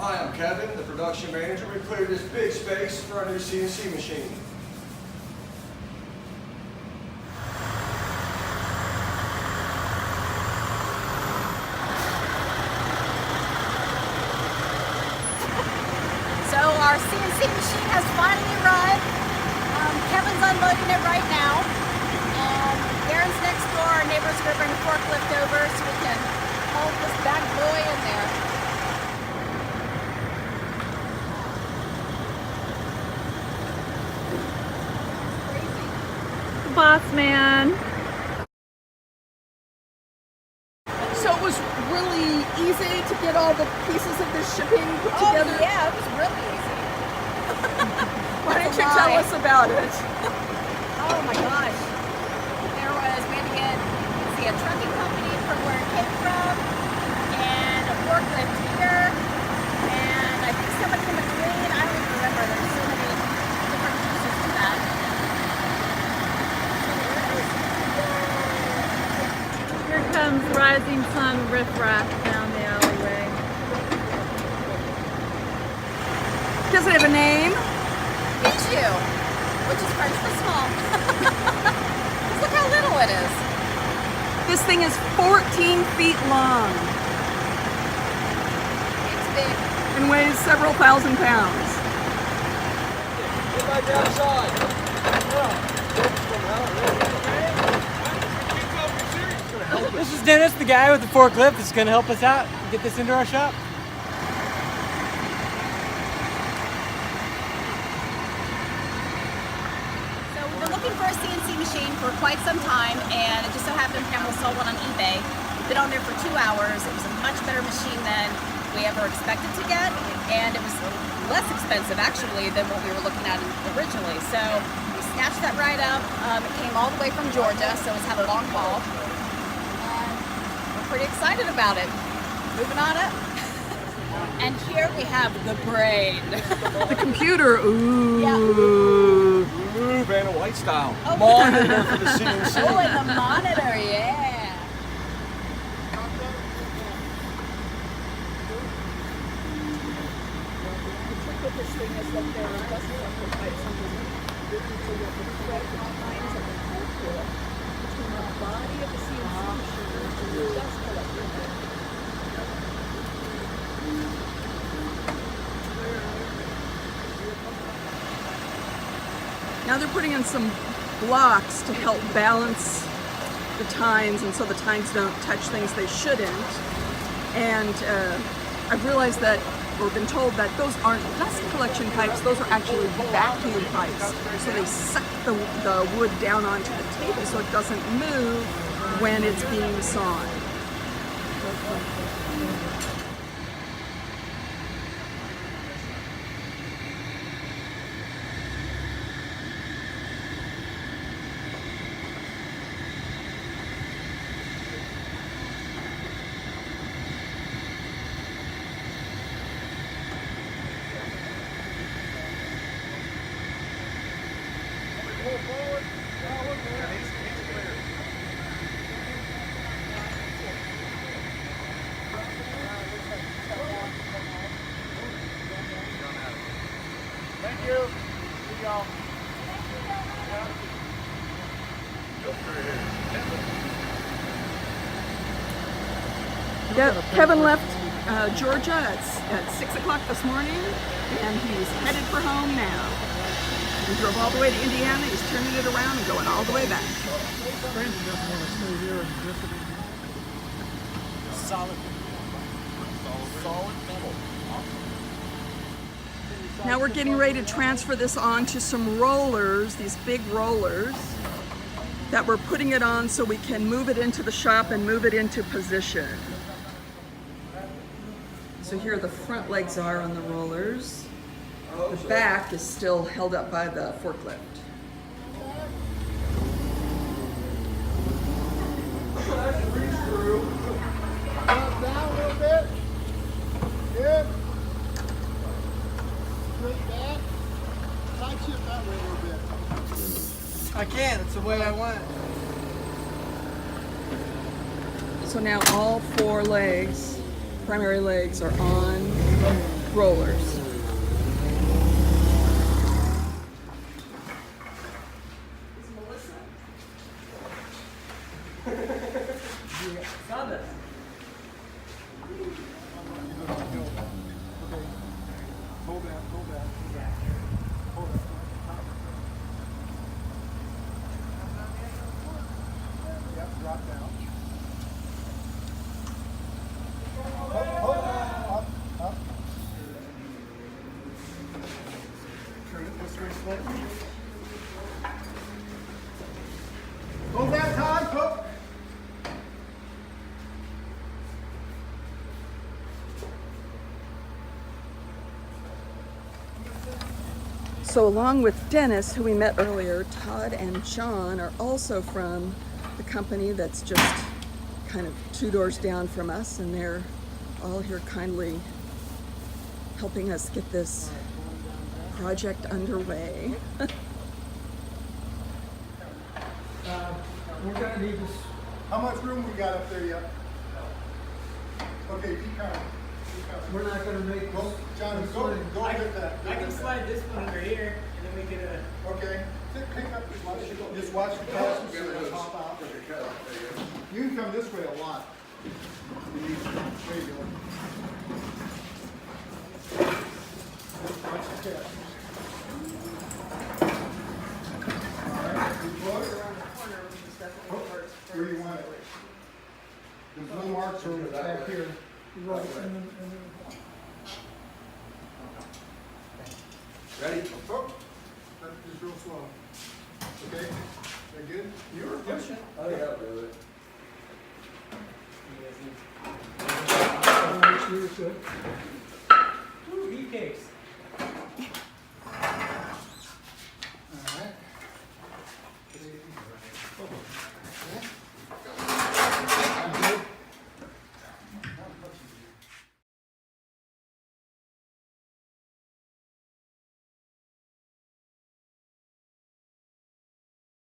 Hi, I'm Kevin, the production manager. We cleared this big space for our new CNC machine. So our CNC machine has finally arrived. Kevin's unloading it right now. Aaron's next door. Our neighbor's going to bring a forklift over so we can hold this bad boy in there. Boss man. So it was really easy to get all the pieces of this shipping put together? Yeah, it was really easy. Why don't you tell us about it? Oh my gosh. We had to get, a trucking company from where it came from, and a forklift here, and I think somebody in between. I don't even remember. There's so many different pieces to that. Here comes Rising Sun riffraff down the alleyway. Does it have a name? Bijou, which is French for small. Look how little it is. This thing is 14 feet long It's big. and weighs several thousand pounds. Get back outside. This is Dennis, the guy with the forklift that's going to help us out get this into our shop. So we've been looking for a CNC machine for quite some time, and it just so happened Pamela saw one on eBay. We've been on there for 2 hours. It was a much better machine than we ever expected to get, and it was less expensive actually than what we were looking at originally. So we snatched that right up. It came all the way from Georgia, so it's had a long haul. And we're pretty excited about it. Moving on up. And here we have the brain. The computer, ooh. Yeah. Ooh, Vanna White style. Oh. Monitor for the CNC. Oh, and the monitor, yeah. This thing is that there are buses on the pipes underneath, so you have the thread lines of the forklift between the body of the CNC machine and the dust collector. Now they're putting in some blocks to help balance the tines, and so the tines don't touch things they shouldn't. And I've realized that, or been told that those aren't dust collection pipes, those are actually vacuum pipes. So they suck the wood down onto the table so it doesn't move when it's being sawn. Thank you. See y'all. Kevin left Georgia at 6 o'clock this morning, and he's headed for home now. He drove all the way to Indiana, he's turning it around and going all the way back. Brandon doesn't want to stay here and visit him. Solid metal. Now we're getting ready to transfer this on to some rollers, these big rollers, that we're putting it on so we can move it into the shop and move it into position. So here the front legs are on the rollers. The back is still held up by the forklift. Down a little bit. Good. Straight back. Side shift that way a little bit. I can, it's the way I want it. So now all 4 legs, primary legs, are on rollers. Sawdust. Hold that, hold that. Hold that. Yep, drop down. Hold on. Up. Turn it this way slightly. Hold that, Todd. Hook. So along with Dennis, who we met earlier, Todd and John are also from the company that's just kind of 2 doors down from us, and they're all here kindly helping us get this project underway. We're gonna need this. How much room we got up there yet? Okay, keep coming. We're not gonna make. Well, John, go get that. I can slide this one under here, and then we can. Okay. Pick up this one. Just watch the casters so they pop out. You can come this way a lot. There you go. Watch the casters. All right. You blow it around the corner. Where you want it. There's no marks over back here. You roll it in the Ready? Oh, that's just real slow. Okay, that good? You were pushing. Oh, yeah, I'll do it. Good.